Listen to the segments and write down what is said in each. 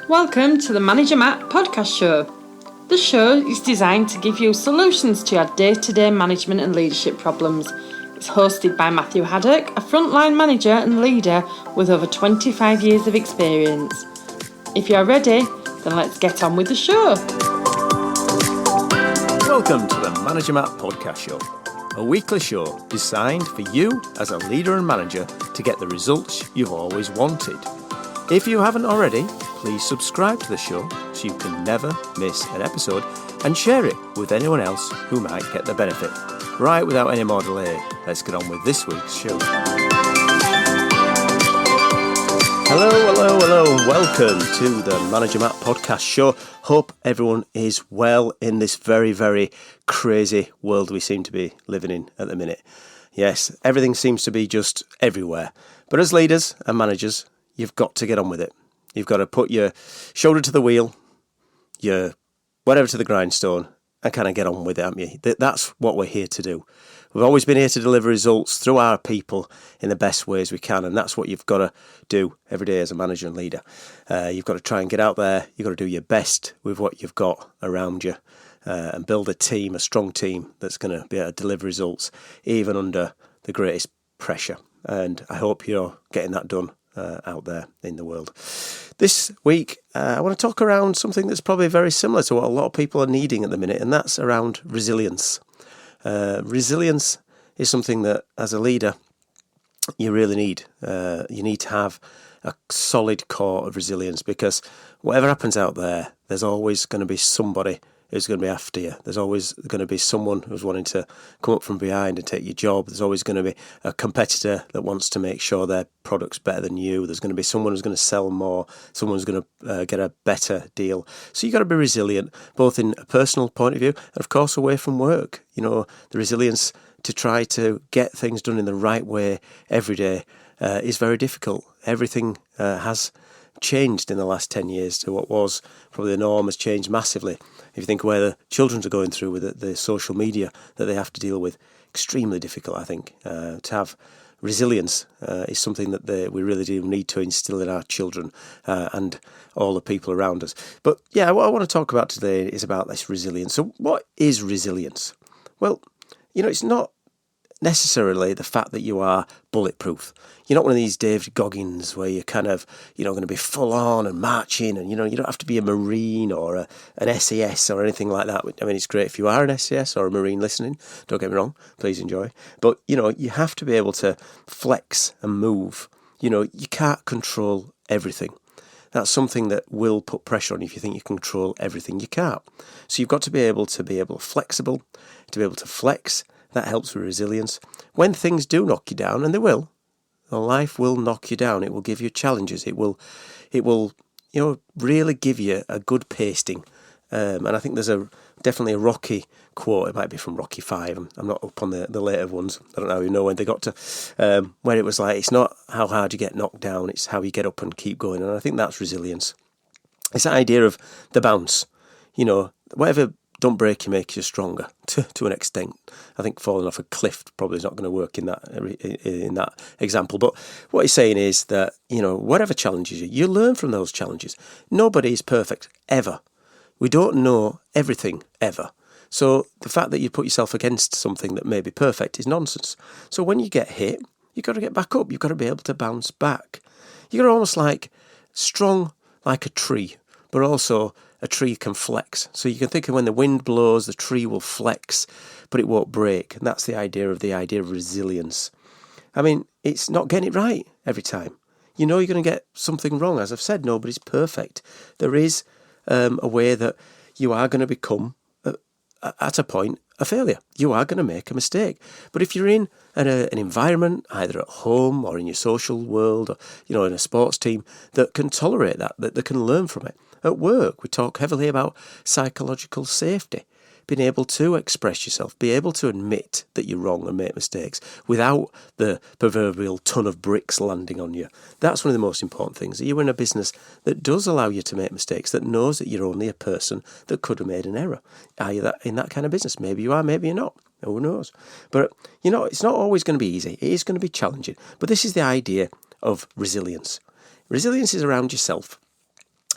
Welcome to the Manager Matt Podcast Show. The show is designed to give you solutions to your day-to-day management and leadership problems. It's hosted by Matthew Haddock, a frontline manager and leader with over 25 years of experience. If you're ready, then let's get on with the show. Welcome to the Manager Matt Podcast Show, a weekly show designed for you as a leader and manager to get the results you've always wanted. If you haven't already, please subscribe to the show so you can never miss an episode and share it with anyone else who might get the benefit. Right, without any more delay, let's get on with this week's show. Hello, and welcome to the Manager Matt Podcast Show. Hope everyone is well in this very, very crazy world we seem to be living in at the minute. Yes, everything seems to be just everywhere. But as leaders and managers, you've got to get on with it. You've got to put your shoulder to the wheel, your whatever to the grindstone, and kind of get on with it, haven't you? That's what we're here to do. We've always been here to deliver results through our people in the best ways we can, and that's what you've got to do every day as a manager and leader. You've got to try and get out there. You've got to do your best with what you've got around you and build a team, a strong team that's going to be able to deliver results even under the greatest pressure. And I hope you're getting that done out there in the world. This week, I want to talk around something that's probably very similar to what a lot of people are needing at the minute, and that's around resilience. Resilience is something that, as a leader, you really need. You need to have a solid core of resilience, because whatever happens out there, there's always going to be somebody who's going to be after you. There's always going to be someone who's wanting to come up from behind and take your job. There's always going to be a competitor that wants to make sure their product's better than you. There's going to be someone who's going to sell more, someone who's going to get a better deal. So you've got to be resilient, both in a personal point of view and, of course, away from work. You know, the resilience to try to get things done in the right way every day is very difficult. Everything has changed in the last 10 years to what was probably the norm has changed massively. If you think where the children are going through with the social media that they have to deal with, extremely difficult, I think. To have resilience is something that we really do need to instill in our children and all the people around us. But yeah, what I want to talk about today is about this resilience. So what is resilience? Well, it's not necessarily the fact that you are bulletproof. You're not one of these David Goggins where you're kind of, going to be full on and marching, and, you don't have to be a Marine or an SAS or anything like that. I mean, it's great if you are an SAS or a Marine listening, don't get me wrong, please enjoy. But, you have to be able to flex and move. You can't control everything. That's something that will put pressure on you if you think you can control everything. You can't. So you've got to be flexible, to be able to flex. That helps with resilience. When things do knock you down, and they will, life will knock you down. It will give you challenges. It will, really give you a good pasting. And I think there's definitely a Rocky quote. It might be from Rocky 5. I'm not up on the later ones. I don't even know when they got to, where it was like, it's not how hard you get knocked down, it's how you get up and keep going. And I think that's resilience. It's that idea of the bounce. Whatever don't break you makes you stronger to an extent. I think falling off a cliff probably is not going to work in that example. But what he's saying is that, whatever challenges you learn from those challenges. Nobody is perfect, ever. We don't know everything, ever. So the fact that you put yourself against something that may be perfect is nonsense. So when you get hit, you've got to get back up. You've got to be able to bounce back. You've got to almost like strong like a tree, but also a tree can flex. So you can think of when the wind blows, the tree will flex, but it won't break. And that's the idea of resilience. I mean, it's not getting it right every time. You're going to get something wrong. As I've said, nobody's perfect. There is a way that you are going to become, at a point, a failure. You are going to make a mistake. But if you're in an environment, either at home or in your social world, or in a sports team, that can tolerate that can learn from it. At work, we talk heavily about psychological safety, being able to express yourself, be able to admit that you're wrong and make mistakes without the proverbial ton of bricks landing on you. That's one of the most important things. You're in a business that does allow you to make mistakes, that knows that you're only a person that could have made an error. Are you in that kind of business? Maybe you are, maybe you're not. Who knows? But, it's not always going to be easy. It is going to be challenging. But this is the idea of resilience. Resilience is around yourself.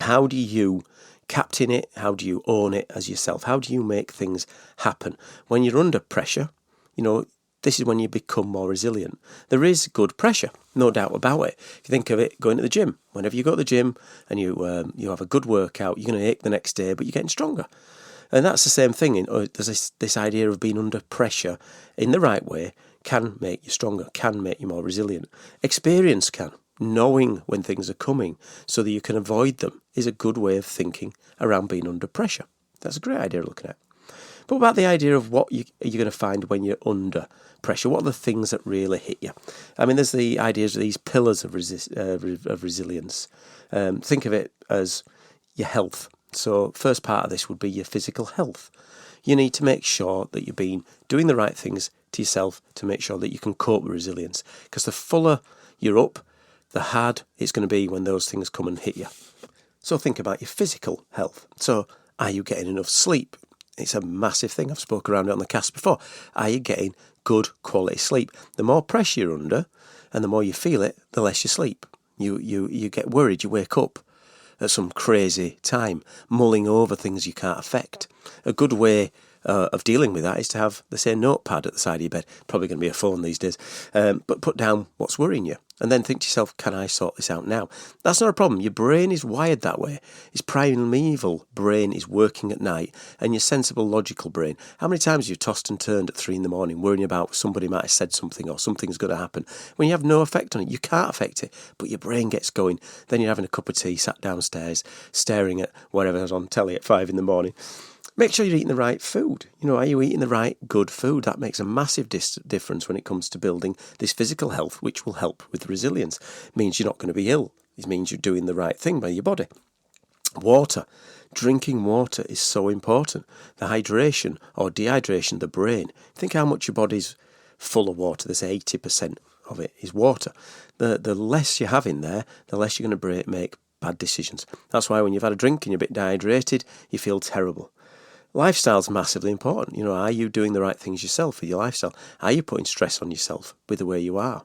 How do you captain it? How do you own it as yourself? How do you make things happen? When you're under pressure, this is when you become more resilient. There is good pressure, no doubt about it. If you think of it, going to the gym. Whenever you go to the gym and you have a good workout, you're going to ache the next day, but you're getting stronger. And that's the same thing. There's this idea of being under pressure in the right way can make you stronger, can make you more resilient. Experience can. Knowing when things are coming so that you can avoid them is a good way of thinking around being under pressure. That's a great idea of looking at. But about the idea of what you're going to find when you're under pressure, what are the things that really hit you? I mean, there's the ideas of these pillars of resilience. Think of it as your health. So first part of this would be your physical health. You need to make sure that you've been doing the right things to yourself to make sure that you can cope with resilience. Because the fuller you're up, the hard it's going to be when those things come and hit you. So think about your physical health. So are you getting enough sleep? It's a massive thing. I've spoken around it on the cast before. Are you getting good quality sleep? The more pressure you're under and the more you feel it, the less you sleep. You get worried. You wake up at some crazy time, mulling over things you can't affect. A good way of dealing with that is to have, the same notepad at the side of your bed. Probably going to be a phone these days. But put down what's worrying you. And then think to yourself, can I sort this out now? That's not a problem. Your brain is wired that way. His primeval brain is working at night, and your sensible, logical brain. How many times have you tossed and turned at 3 a.m, worrying about somebody might have said something or something's going to happen? When you have no effect on it, you can't affect it, but your brain gets going. Then you're having a cup of tea, sat downstairs, staring at whatever's on telly at 5 a.m. Make sure you're eating the right food. Are you eating the right good food? That makes a massive difference when it comes to building this physical health, which will help with resilience. It means you're not going to be ill. It means you're doing the right thing by your body. Water. Drinking water is so important. The hydration or dehydration of the brain. Think how much your body's full of water. There's 80% of it is water. The less you have in there, the less you're going to make bad decisions. That's why when you've had a drink and you're a bit dehydrated, you feel terrible. Lifestyle's massively important. Are you doing the right things yourself with your lifestyle? Are you putting stress on yourself with the way you are?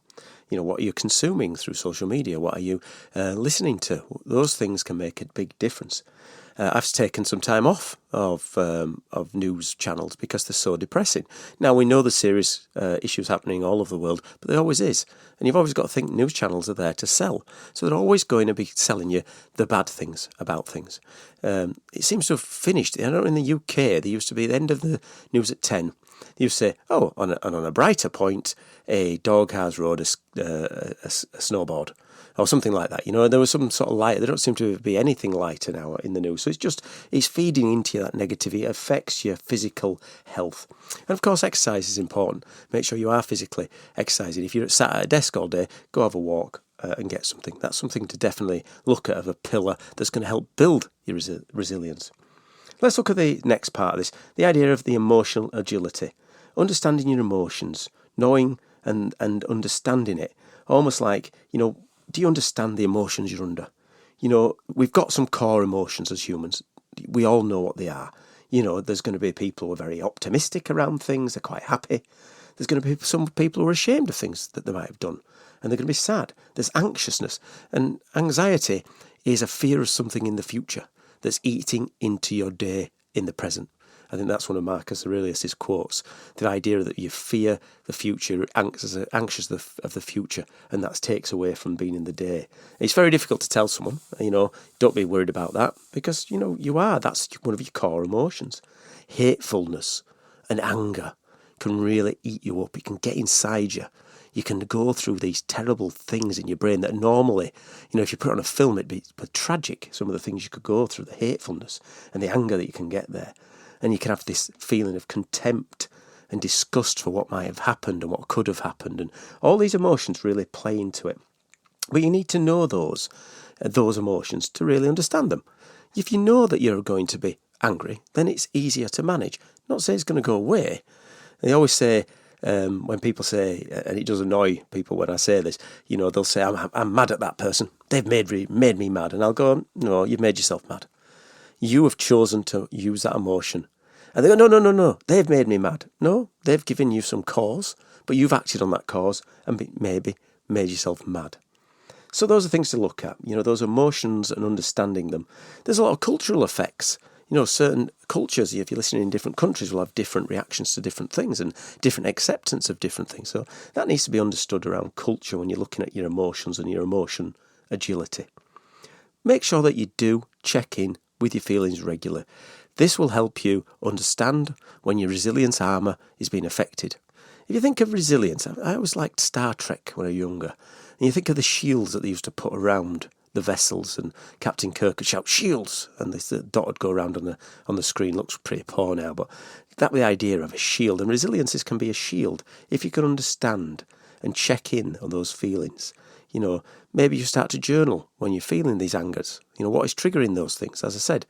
What are you consuming through social media? What are you listening to? Those things can make a big difference. I've taken some time off of news channels because they're so depressing. Now, we know there's serious issues happening all over the world, but there always is. And you've always got to think news channels are there to sell. So they're always going to be selling you the bad things about things. It seems to have finished. I know in the UK, there used to be the end of the news at 10. They used to say, on a brighter point, a dog has rode a snowboard. Or something like that. There was some sort of light. There don't seem to be anything lighter now in the news. So it's feeding into that negativity. It affects your physical health. And of course, exercise is important. Make sure you are physically exercising. If you're sat at a desk all day, go have a walk and get something. That's something to definitely look at as a pillar that's going to help build your resilience. Let's look at the next part of this, the idea of the emotional agility. Understanding your emotions, knowing and understanding it. Almost like, do you understand the emotions you're under? We've got some core emotions as humans. We all know what they are. There's going to be people who are very optimistic around things. They're quite happy. There's going to be some people who are ashamed of things that they might have done. And they're going to be sad. There's anxiousness. And anxiety is a fear of something in the future that's eating into your day in the present. I think that's one of Marcus Aurelius' quotes. The idea that you fear the future, anxious of the future, and that takes away from being in the day. It's very difficult to tell someone, don't be worried about that, because, you are. That's one of your core emotions. Hatefulness and anger can really eat you up. It can get inside you. You can go through these terrible things in your brain that normally, if you put on a film, it'd be tragic. Some of the things you could go through, the hatefulness and the anger that you can get there. And you can have this feeling of contempt and disgust for what might have happened and what could have happened. And all these emotions really play into it. But you need to know those emotions to really understand them. If you know that you're going to be angry, then it's easier to manage. Not say it's going to go away. They always say, when people say, and it does annoy people when I say this, they'll say, I'm mad at that person. They've made me mad. And I'll go, no, you've made yourself mad. You have chosen to use that emotion. And they go, no, they've made me mad. No, they've given you some cause, but you've acted on that cause and maybe made yourself mad. So those are things to look at, those emotions and understanding them. There's a lot of cultural effects. Certain cultures, if you're listening in different countries, will have different reactions to different things and different acceptance of different things. So that needs to be understood around culture when you're looking at your emotions and your emotion agility. Make sure that you do check in with your feelings regularly. This will help you understand when your resilience armour is being affected. If you think of resilience, I always liked Star Trek when I was younger. And you think of the shields that they used to put around the vessels, and Captain Kirk would shout, "Shields!" and the dot would go around on the screen. Looks pretty poor now, but that's the idea of a shield. And resilience can be a shield if you can understand and check in on those feelings. Maybe you start to journal when you're feeling these angers. What is triggering those things? As I said,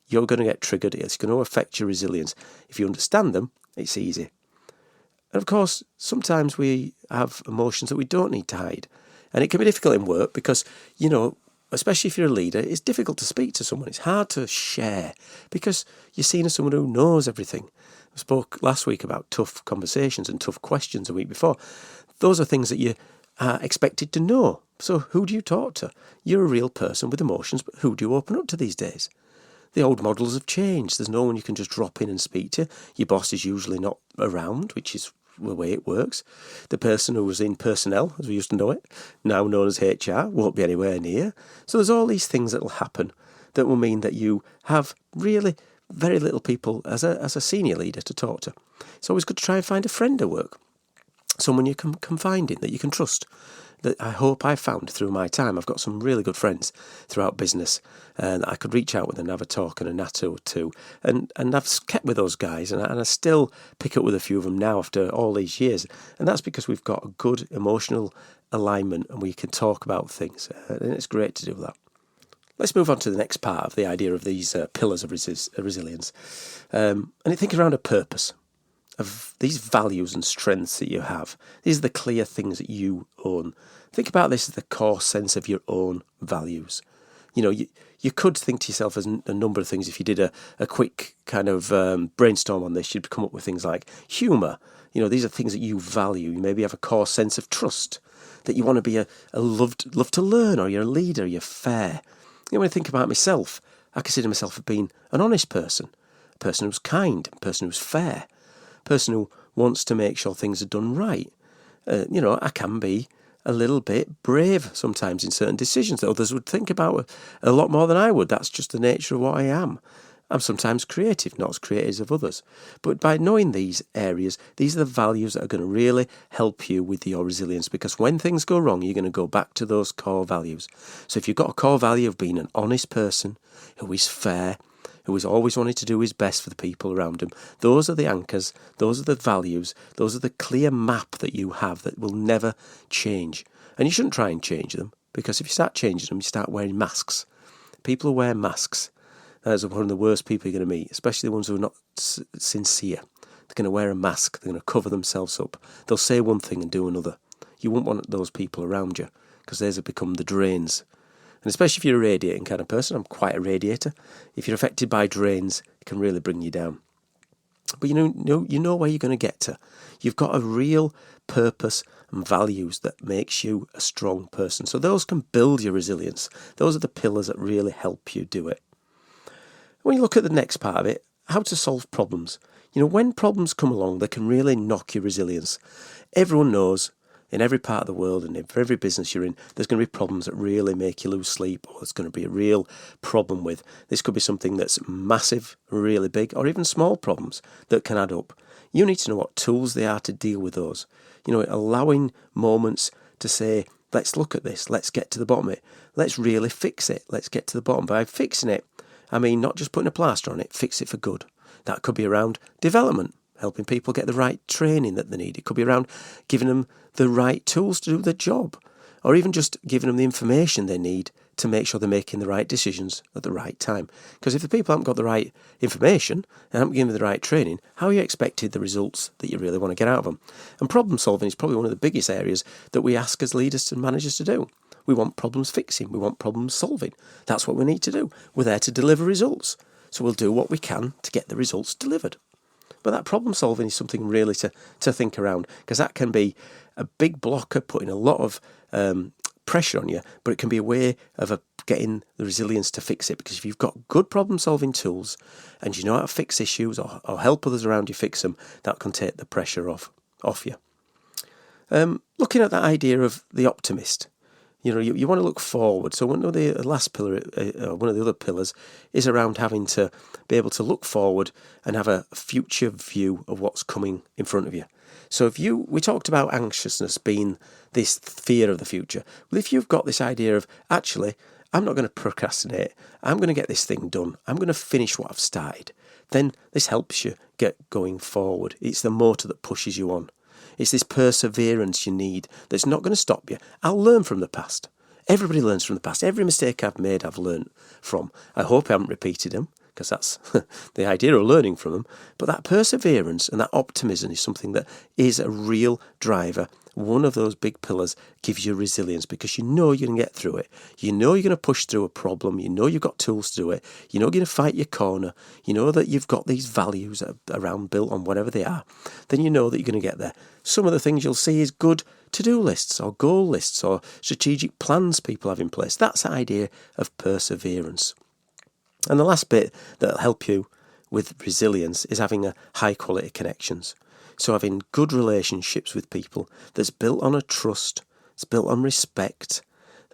you're going to get triggered. It's going to affect your resilience. If you understand them, it's easy. And of course, sometimes we have emotions that we don't need to hide. And it can be difficult in work because, especially if you're a leader, it's difficult to speak to someone. It's hard to share because you're seen as someone who knows everything. I spoke last week about tough conversations and tough questions a week before. Those are things that you are expected to know. So who do you talk to? You're a real person with emotions, but who do you open up to these days? The old models have changed. There's no one you can just drop in and speak to. Your boss is usually not around, which is the way it works. The person who was in personnel, as we used to know it, now known as HR, won't be anywhere near. So there's all these things that will happen that will mean that you have really very little people as a senior leader to talk to. It's always good to try and find a friend at work, someone you can confide in, that you can trust. That I hope I found through my time. I've got some really good friends throughout business, and I could reach out with and have a talk and a natter or two. And I've kept with those guys, and I still pick up with a few of them now after all these years. And that's because we've got a good emotional alignment and we can talk about things. And it's great to do that. Let's move on to the next part of the idea of these pillars of resilience. And think around a purpose. Of these values and strengths that you have. These are the clear things that you own. Think about this as the core sense of your own values. You could think to yourself as a number of things. If you did a quick kind of brainstorm on this, you'd come up with things like humour. These are things that you value. You maybe have a core sense of trust, that you want to be a love to learn, or you're a leader, you're fair. When I think about myself, I consider myself as being an honest person, a person who's kind, a person who's fair, person who wants to make sure things are done right. I can be a little bit brave sometimes in certain decisions that others would think about a lot more than I would. That's just the nature of what I am. I'm sometimes creative, not as creative as others. But by knowing these areas, these are the values that are going to really help you with your resilience, because when things go wrong, you're going to go back to those core values. So if you've got a core value of being an honest person who is fair, who has always wanted to do his best for the people around him. Those are the anchors, those are the values, those are the clear map that you have that will never change. And you shouldn't try and change them, because if you start changing them, you start wearing masks. People who wear masks, those are one of the worst people you're going to meet, especially the ones who are not sincere. They're going to wear a mask, they're going to cover themselves up. They'll say one thing and do another. You won't want those people around you, because those have become the drains. And especially if you're a radiating kind of person, I'm quite a radiator. If you're affected by drains, it can really bring you down. But you know where you're going to get to. You've got a real purpose and values that makes you a strong person. So those can build your resilience. Those are the pillars that really help you do it. When you look at the next part of it, how to solve problems. When problems come along, they can really knock your resilience. Everyone knows, in every part of the world and in every business you're in, there's going to be problems that really make you lose sleep, or there's going to be a real problem with. This could be something that's massive, really big, or even small problems that can add up. You need to know what tools they are to deal with those. Allowing moments to say, let's look at this, let's get to the bottom of it, let's really fix it, let's get to the bottom. By fixing it, I mean not just putting a plaster on it, fix it for good. That could be around development, helping people get the right training that they need. It could be around giving them the right tools to do their job, or even just giving them the information they need to make sure they're making the right decisions at the right time. Because if the people haven't got the right information and haven't given them the right training, how are you expected the results that you really want to get out of them? And problem solving is probably one of the biggest areas that we ask as leaders and managers to do. We want problems fixing. We want problem solving. That's what we need to do. We're there to deliver results. So we'll do what we can to get the results delivered. But that problem solving is something really to think around, because that can be a big blocker, putting a lot of pressure on you, but it can be a way of getting the resilience to fix it. Because if you've got good problem-solving tools and you know how to fix issues or help others around you fix them, that can take the pressure off you. Looking at that idea of the optimist, you want to look forward. So one of the last pillar, one of the other pillars, is around having to be able to look forward and have a future view of what's coming in front of you. So we talked about anxiousness being this fear of the future. Well, if you've got this idea of, actually, I'm not going to procrastinate, I'm going to get this thing done, I'm going to finish what I've started, then this helps you get going forward. It's the motor that pushes you on. It's this perseverance you need that's not going to stop you. I'll learn from the past. Everybody learns from the past. Every mistake I've made, I've learned from. I hope I haven't repeated them, because that's the idea of learning from them. But that perseverance and that optimism is something that is a real driver. One of those big pillars gives you resilience, because you know you can get through it. You know you're going to push through a problem. You know you've got tools to do it. You know you're going to fight your corner. You know that you've got these values that are around built on whatever they are. Then you know that you're going to get there. Some of the things you'll see is good to-do lists or goal lists or strategic plans people have in place. That's the idea of perseverance. And the last bit that'll help you with resilience is having a high quality connections. So having good relationships with people that's built on a trust, it's built on respect,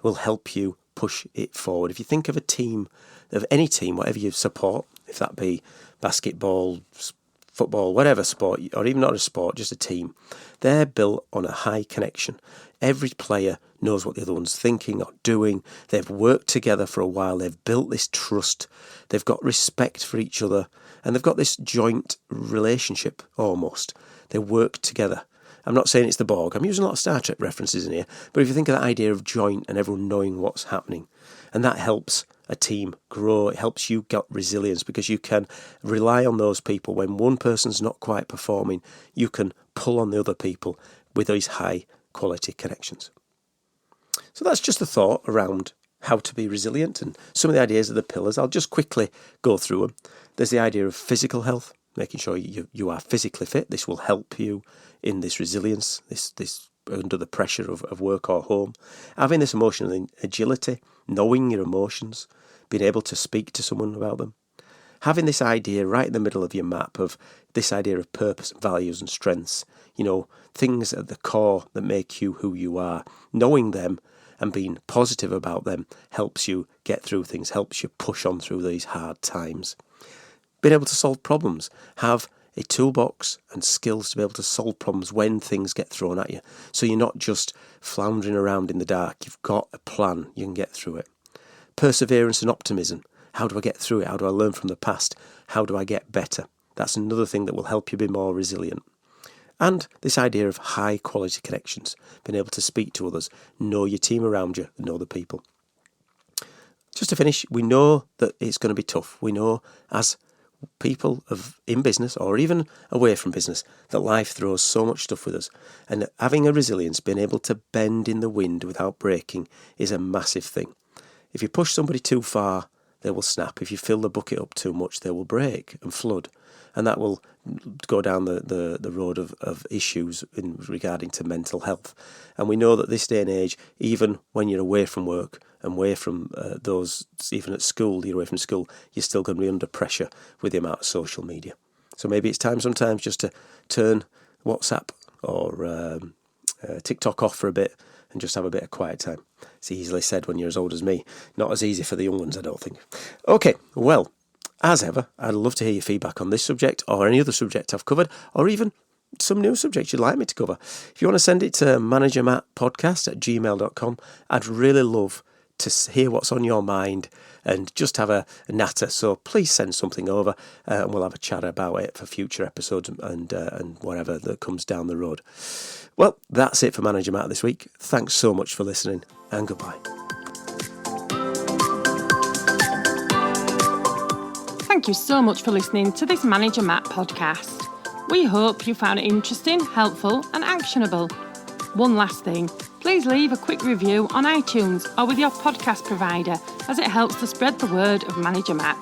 will help you push it forward. If you think of a team, of any team, whatever you support, if that be basketball, football, whatever sport, or even not a sport, just a team, they're built on a high connection. Every player knows what the other one's thinking or doing. They've worked together for a while. They've built this trust. They've got respect for each other. And they've got this joint relationship almost. They work together. I'm not saying it's the Borg. I'm using a lot of Star Trek references in here. But if you think of that idea of joint and everyone knowing what's happening, and that helps a team grow, it helps you get resilience, because you can rely on those people. When one person's not quite performing, you can pull on the other people with these high quality connections. So that's just a thought around how to be resilient and some of the ideas of the pillars. I'll just quickly go through them. There's the idea of physical health, making sure you are physically fit. This will help you in this resilience, this under the pressure of work or home. Having this emotional agility, knowing your emotions, being able to speak to someone about them. Having this idea right in the middle of your map of this idea of purpose, values and strengths, things at the core that make you who you are. Knowing them and being positive about them helps you get through things, helps you push on through these hard times. Being able to solve problems, have a toolbox and skills to be able to solve problems when things get thrown at you. So you're not just floundering around in the dark, you've got a plan, you can get through it. Perseverance and optimism. How do I get through it? How do I learn from the past? How do I get better? That's another thing that will help you be more resilient. And this idea of high quality connections, being able to speak to others, know your team around you, and know the people. Just to finish, we know that it's going to be tough. We know as people in business or even away from business that life throws so much stuff with us. And having a resilience, being able to bend in the wind without breaking, is a massive thing. If you push somebody too far, they will snap. If you fill the bucket up too much, they will break and flood. And that will go down the road of issues in regarding to mental health. And we know that this day and age, even when you're away from work and away from those, even at school, you're away from school, you're still going to be under pressure with the amount of social media. So maybe it's time sometimes just to turn WhatsApp or TikTok off for a bit and just have a bit of quiet time. It's easily said when you're as old as me. Not as easy for the young ones, I don't think. Okay, well, as ever, I'd love to hear your feedback on this subject or any other subject I've covered, or even some new subjects you'd like me to cover. If you want to send it to managermattpodcast@gmail.com, I'd really love to hear what's on your mind and just have a natter. So please send something over and we'll have a chat about it for future episodes and whatever that comes down the road. Well, that's it for Manager Matt this week. Thanks so much for listening, and goodbye. Thank you so much for listening to this Manager Matt podcast. We hope you found it interesting, helpful and actionable. One last thing, please leave a quick review on iTunes or with your podcast provider, as it helps to spread the word of Manager Matt.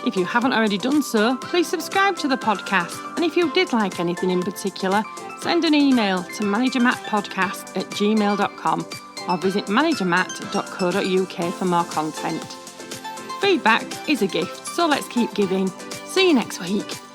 If you haven't already done so, please subscribe to the podcast, and if you did like anything in particular, send an email to managermattpodcast@gmail.com or visit managermatt.co.uk for more content. Feedback is a gift, so let's keep giving. See you next week.